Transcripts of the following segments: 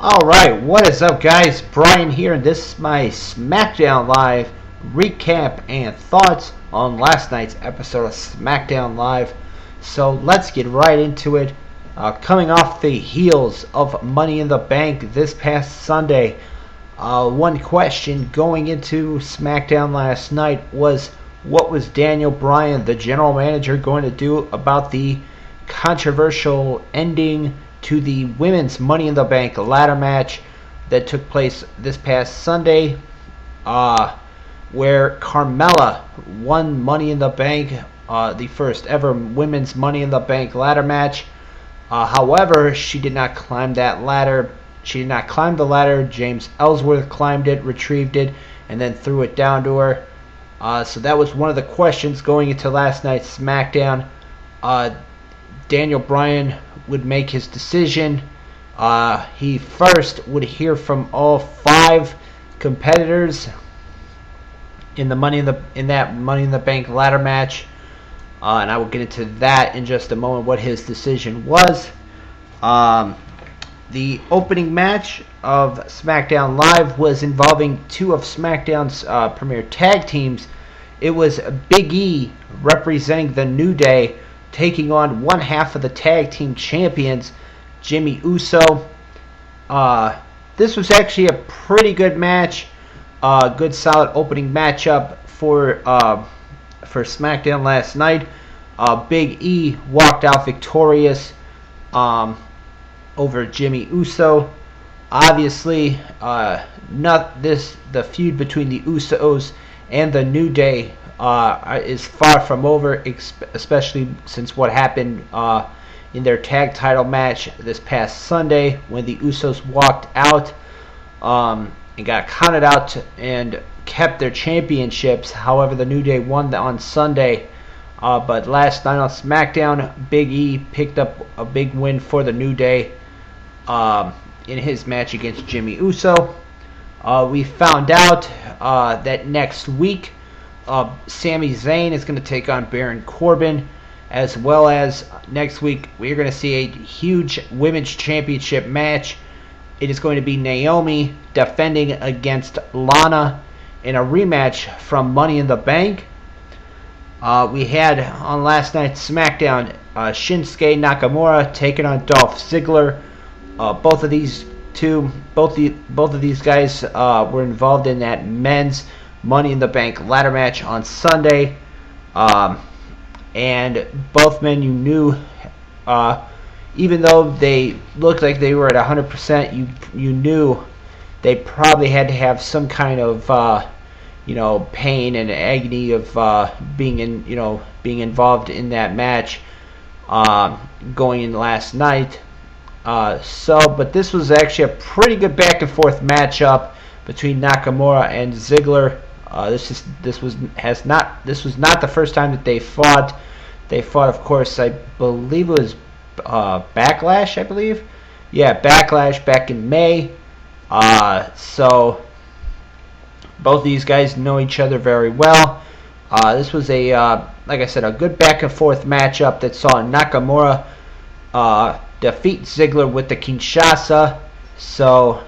Alright, what is up guys? Brian here, and this is my SmackDown Live recap and thoughts on last night's episode of SmackDown Live. So let's get right into it. Coming off the heels of Money in the Bank this past Sunday, one question going into SmackDown last night was, what was Daniel Bryan, the general manager, going to do about the controversial ending to the women's Money in the Bank ladder match that took place this past Sunday, where Carmella won Money in the Bank, the first ever women's Money in the Bank ladder match. However, she did not climb that ladder. She did not climb the ladder. James Ellsworth climbed it, retrieved it, and then threw it down to her. So that was one of the questions going into last night's SmackDown. Daniel Bryan would make his decision. He first would hear from all 5 competitors in that Money in the Bank ladder match, and I will get into that in just a moment. What his decision was. The opening match of SmackDown Live was involving 2 of SmackDown's premier tag teams. It was Big E representing the New Day, taking on one half of the tag team champions, Jimmy Uso. This was actually a pretty good match, good solid opening matchup for SmackDown last night. Big E walked out victorious over Jimmy Uso. Obviously, the feud between the Usos and the New Day is far from over, especially since what happened in their tag title match this past Sunday, when the Usos walked out and got counted out and kept their championships. However, the New Day won on Sunday. But last night on SmackDown, Big E picked up a big win for the New Day in his match against Jimmy Uso. We found out that next week, Sami Zayn is going to take on Baron Corbin, as well as next week we're going to see a huge women's championship match. It is going to be Naomi defending against Lana in a rematch from Money in the Bank. We had on last night's SmackDown Shinsuke Nakamura taking on Dolph Ziggler. Both of these guys were involved in that men's Money in the Bank ladder match on Sunday, and both men, you knew, even though they looked like they were at 100%, you knew they probably had to have some kind of pain and agony of being involved in that match going in last night. But this was actually a pretty good back and forth matchup between Nakamura and Ziggler. This was not the first time that they fought. They fought, of course, I believe it was Backlash. Backlash back in May. So both these guys know each other very well. This was like I said, a good back and forth matchup that saw Nakamura defeat Ziggler with the Kinshasa. So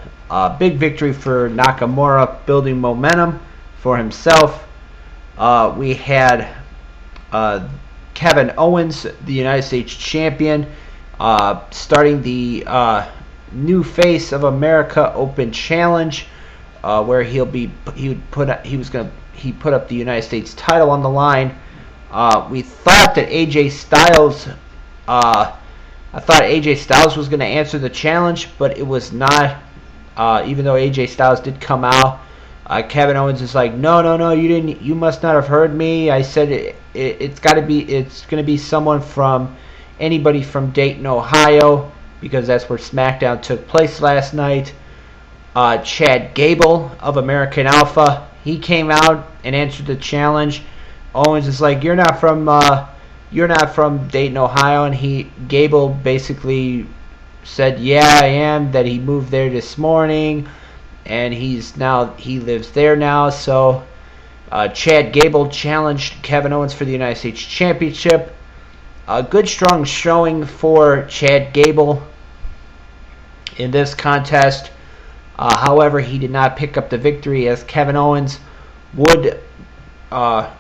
big victory for Nakamura, building momentum for himself. We had Kevin Owens, the United States champion, starting the new Face of America Open Challenge, where he put up the United States title on the line. We thought that AJ Styles. I thought AJ Styles was going to answer the challenge, but it was not. Even though AJ Styles did come out, Kevin Owens is like, no, you didn't. You must not have heard me. I said it's going to be someone from anybody from Dayton, Ohio, because that's where SmackDown took place last night. Chad Gable of American Alpha, he came out and answered the challenge. Owens is like, you're not from Dayton, Ohio, and Gable basically said, yeah, I am, that he moved there this morning, and he lives there now. So Chad Gable challenged Kevin Owens for the United States Championship. A good strong showing for Chad Gable in this contest. However, he did not pick up the victory, as Kevin Owens would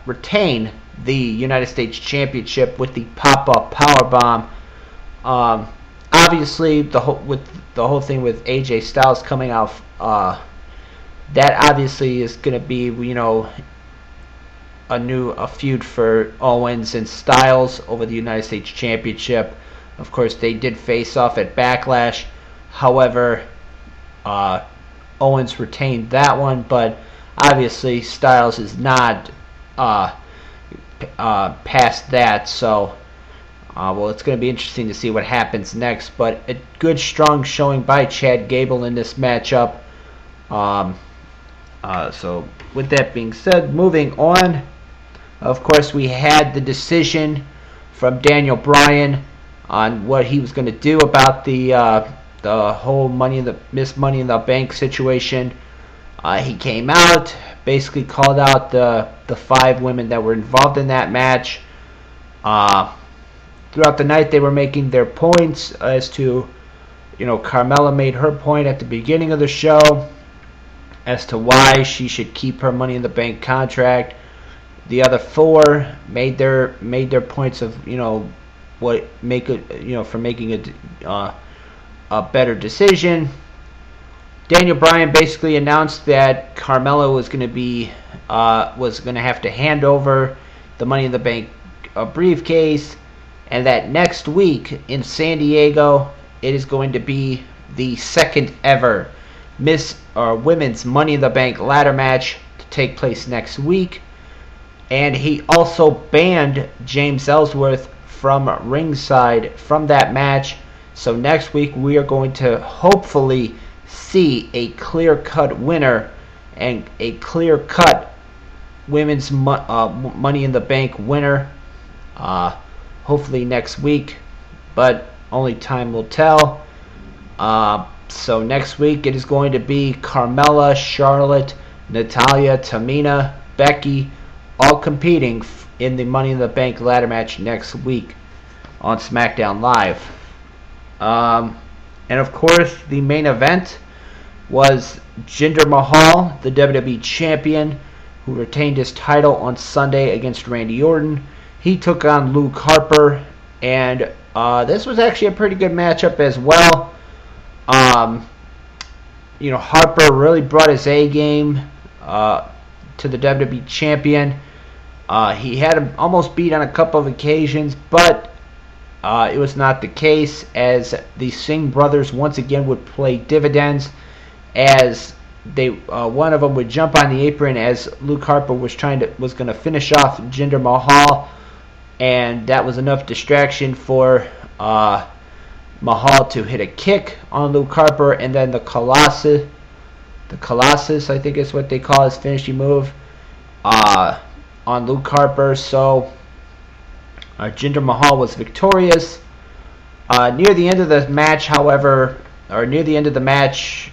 retain the United States Championship with the pop-up powerbomb. Obviously, the whole thing with AJ Styles coming out, that obviously is going to be, a feud for Owens and Styles over the United States Championship. Of course, they did face off at Backlash. However, Owens retained that one, but obviously Styles is not past that. So, it's going to be interesting to see what happens next. But a good, strong showing by Chad Gable in this matchup. So, with that being said, moving on. Of course, we had the decision from Daniel Bryan on what he was going to do about the whole Money in the Bank situation. He came out, basically called out the 5 women that were involved in that match. Throughout the night, they were making their points as to, Carmella made her point at the beginning of the show as to why she should keep her Money in the Bank contract. The other 4 made their points of, for making a better decision. Daniel Bryan basically announced that Carmella was going to have to hand over the Money in the Bank briefcase, and that next week in San Diego, it is going to be the second ever women's Money in the Bank ladder match to take place next week. And he also banned James Ellsworth from ringside from that match. So next week we are going to hopefully see a clear-cut winner and a clear-cut women's Money in the Bank winner. Hopefully next week, but only time will tell. So next week it is going to be Carmella, Charlotte, Natalya, Tamina, Becky, all competing in the Money in the Bank ladder match next week on SmackDown Live. And of course, the main event was Jinder Mahal, the WWE Champion, who retained his title on Sunday against Randy Orton. He took on Luke Harper, and this was actually a pretty good matchup as well. Harper really brought his A game to the WWE Champion. He had him almost beat on a couple of occasions, but it was not the case, as the Singh brothers once again would play dividends, as one of them would jump on the apron as Luke Harper was going to finish off Jinder Mahal, and that was enough distraction for Mahal to hit a kick on Luke Harper, and then the Colossus, I think is what they call his finishing move, on Luke Harper. So Jinder Mahal was victorious. Near the end of the match,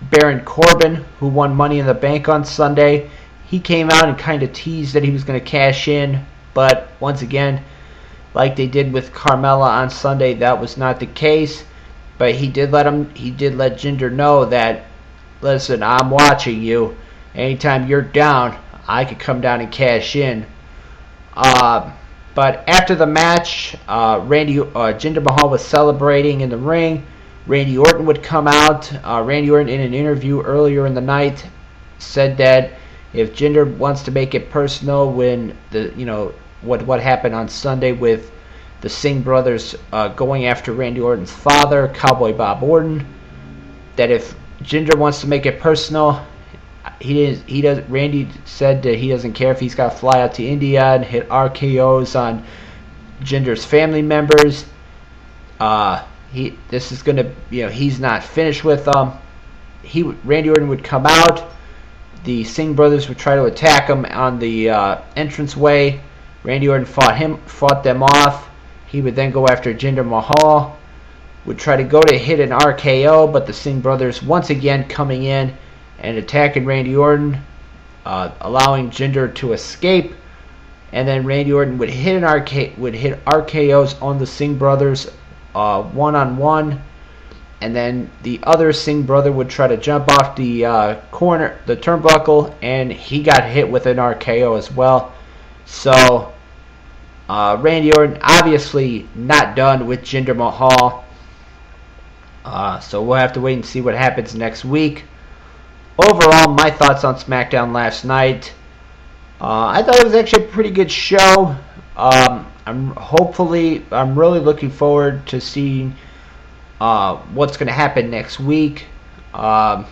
Baron Corbin, who won Money in the Bank on Sunday, he came out and kind of teased that he was going to cash in, but once again, like they did with Carmella on Sunday, that was not the case. But he did let Jinder know that, listen, I'm watching you. Anytime you're down, I could come down and cash in. But after the match, Jinder Mahal was celebrating in the ring. Randy Orton would come out. Randy Orton, in an interview earlier in the night, said that if Jinder wants to make it personal, when what happened on Sunday with the Singh brothers going after Randy Orton's father, Cowboy Bob Orton, that if Jinder wants to make it personal, Randy said that he doesn't care if he's got to fly out to India and hit RKOs on Jinder's family members. He's not finished with them. Randy Orton would come out. The Singh brothers would try to attack him on the entranceway. Randy Orton fought them off. He would then go after Jinder Mahal. Would try to go to hit an RKO, but the Singh brothers once again coming in and attacking Randy Orton, allowing Jinder to escape. And then Randy Orton would hit RKOs on the Singh brothers one-on-one. and then the other Singh brother would try to jump off the the turnbuckle, and he got hit with an RKO as well. So Randy Orton obviously not done with Jinder Mahal. So we'll have to wait and see what happens next week. Overall, my thoughts on SmackDown last night. I thought it was actually a pretty good show. I'm really looking forward to seeing what's going to happen next week. A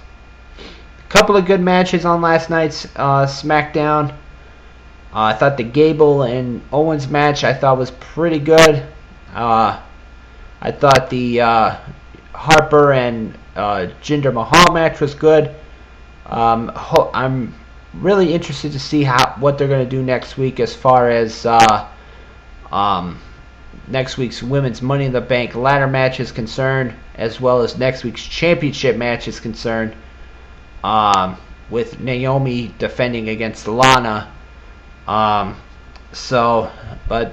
couple of good matches on last night's SmackDown. I thought the Gable and Owens match was pretty good. I thought the Harper and Jinder Mahal match was good. I'm really interested to see what they're going to do next week as far as next week's Women's Money in the Bank ladder match is concerned, as well as next week's championship match is concerned, with Naomi defending against Lana. But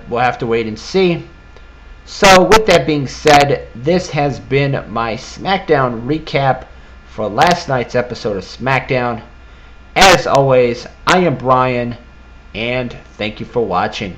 we'll have to wait and see. So with that being said, this has been my SmackDown recap for last night's episode of SmackDown. As always, I am Brian, and thank you for watching.